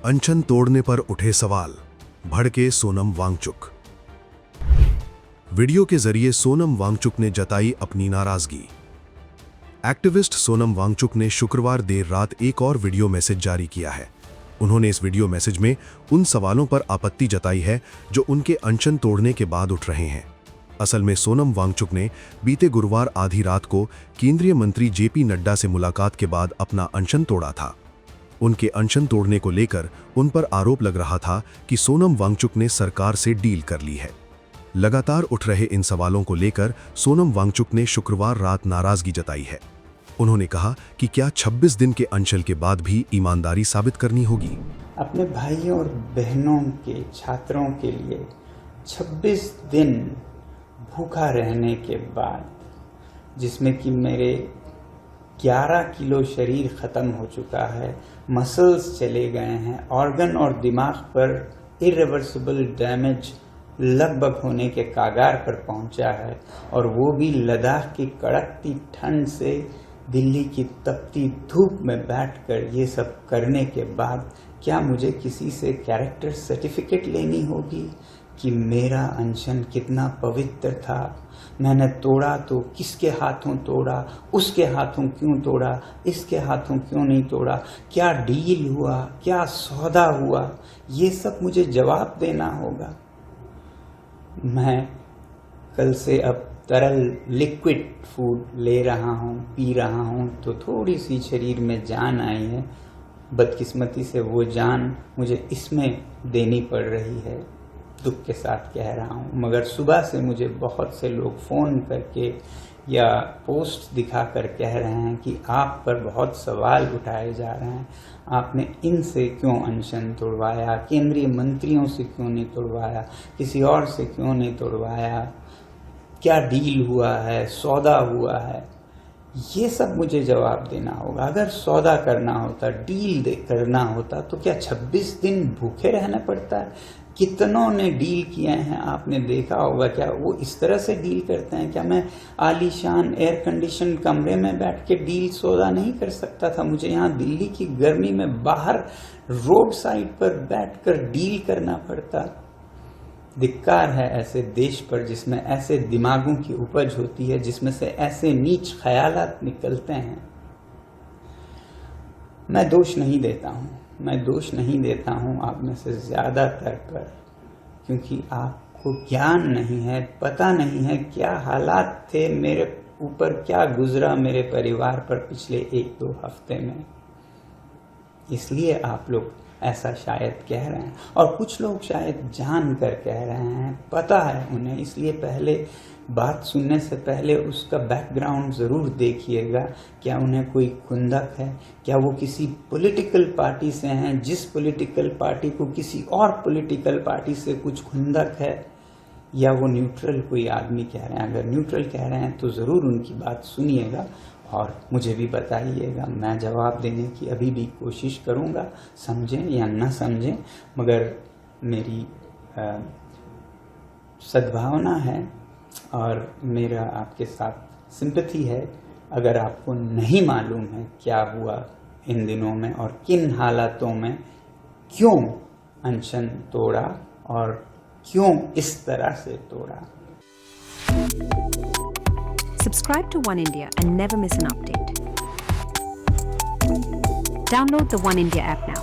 अनशन तोड़ने पर उठे सवाल, भड़के सोनम वांगचुक। वीडियो के जरिए सोनम वांगचुक ने जताई अपनी नाराजगी। एक्टिविस्ट सोनम वांगचुक ने शुक्रवार देर रात एक और वीडियो मैसेज जारी किया है। उन्होंने इस वीडियो मैसेज में उन सवालों पर आपत्ति जताई है जो उनके अनशन तोड़ने के बाद उठ रहे हैं। असल में सोनम वांगचुक ने बीते गुरुवार आधी रात को केंद्रीय मंत्री जेपी नड्डा से मुलाकात के बाद अपना अनशन तोड़ा था। उनके अनशन तोड़ने को लेकर उन पर आरोप लग रहा था कि सोनम वांगचुक ने सरकार से डील कर ली है। लगातार उठ रहे इन सवालों को लेकर सोनम वांगचुक ने शुक्रवार रात नाराजगी जताई है। उन्होंने कहा कि क्या 26 दिन के अनशन के बाद भी ईमानदारी साबित करनी होगी। अपने भाइयों और बहनों के छात्रों के लिए 26 दिन भूखा रहने के बाद, जिसमें कि मेरे 11 किलो शरीर ख़त्म हो चुका है, मसल्स चले गए हैं, ऑर्गन और दिमाग पर इरिवर्सिबल डैमेज लगभग होने के कागार पर पहुंचा है, और वो भी लद्दाख की कड़कती ठंड से दिल्ली की तपती धूप में बैठकर ये सब करने के बाद क्या मुझे किसी से कैरेक्टर सर्टिफिकेट लेनी होगी कि मेरा अनशन कितना पवित्र था? मैंने तोड़ा तो किसके हाथों तोड़ा, उसके हाथों क्यों तोड़ा, इसके हाथों क्यों नहीं तोड़ा, क्या डील हुआ, क्या सौदा हुआ, ये सब मुझे जवाब देना होगा। मैं कल से अब तरल लिक्विड फूड ले रहा हूँ, पी रहा हूँ, तो थोड़ी सी शरीर में जान आई है। बदकिस्मती से वो जान मुझे इसमें देनी पड़ रही है, दुख के साथ कह रहा हूँ। मगर सुबह से मुझे बहुत से लोग फ़ोन करके या पोस्ट दिखाकर कह रहे हैं कि आप पर बहुत सवाल उठाए जा रहे हैं, आपने इनसे क्यों अनशन तोड़वाया, केंद्रीय मंत्रियों से क्यों नहीं तोड़वाया, किसी और से क्यों नहीं तोड़वाया, क्या डील हुआ है, सौदा हुआ है। ये सब मुझे जवाब देना होगा। अगर सौदा करना होता, डील करना होता, तो क्या 26 दिन भूखे रहना पड़ता है? कितनों ने डील किए हैं, आपने देखा होगा। क्या वो इस तरह से डील करते हैं? क्या मैं आलीशान एयर कंडीशन कमरे में बैठ के डील सौदा नहीं कर सकता था? मुझे यहाँ दिल्ली की गर्मी में बाहर रोड साइड पर बैठकर डील करना पड़ता। धिक्कार है ऐसे देश पर जिसमें ऐसे दिमागों की उपज होती है, जिसमें से ऐसे नीच ख्यालात निकलते हैं। मैं दोष नहीं देता हूँ आप में से ज़्यादातर पर, क्योंकि आपको ज्ञान नहीं है, पता नहीं है क्या हालात थे मेरे ऊपर, क्या गुजरा मेरे परिवार पर पिछले 1-2 हफ्ते में। इसलिए आप लोग ऐसा शायद कह रहे हैं, और कुछ लोग शायद जान कर कह रहे हैं, पता है उन्हें। इसलिए पहले बात सुनने से पहले उसका बैकग्राउंड ज़रूर देखिएगा। क्या उन्हें कोई खुंदक है? क्या वो किसी पॉलिटिकल पार्टी से हैं, जिस पॉलिटिकल पार्टी को किसी और पॉलिटिकल पार्टी से कुछ खुंदक है? या वो न्यूट्रल कोई आदमी कह रहे हैं? अगर न्यूट्रल कह रहे हैं तो ज़रूर उनकी बात सुनिएगा और मुझे भी बताइएगा। मैं जवाब देने की अभी भी कोशिश करूँगा, समझें या न समझें, मगर मेरी सद्भावना है और मेरा आपके साथ सिंपैथी है। अगर आपको नहीं मालूम है क्या हुआ इन दिनों में और किन हालातों में क्यों अनशन तोड़ा और क्यों इस तरह से तोड़ा। Subscribe to One India and never miss an update. Download the One India app now.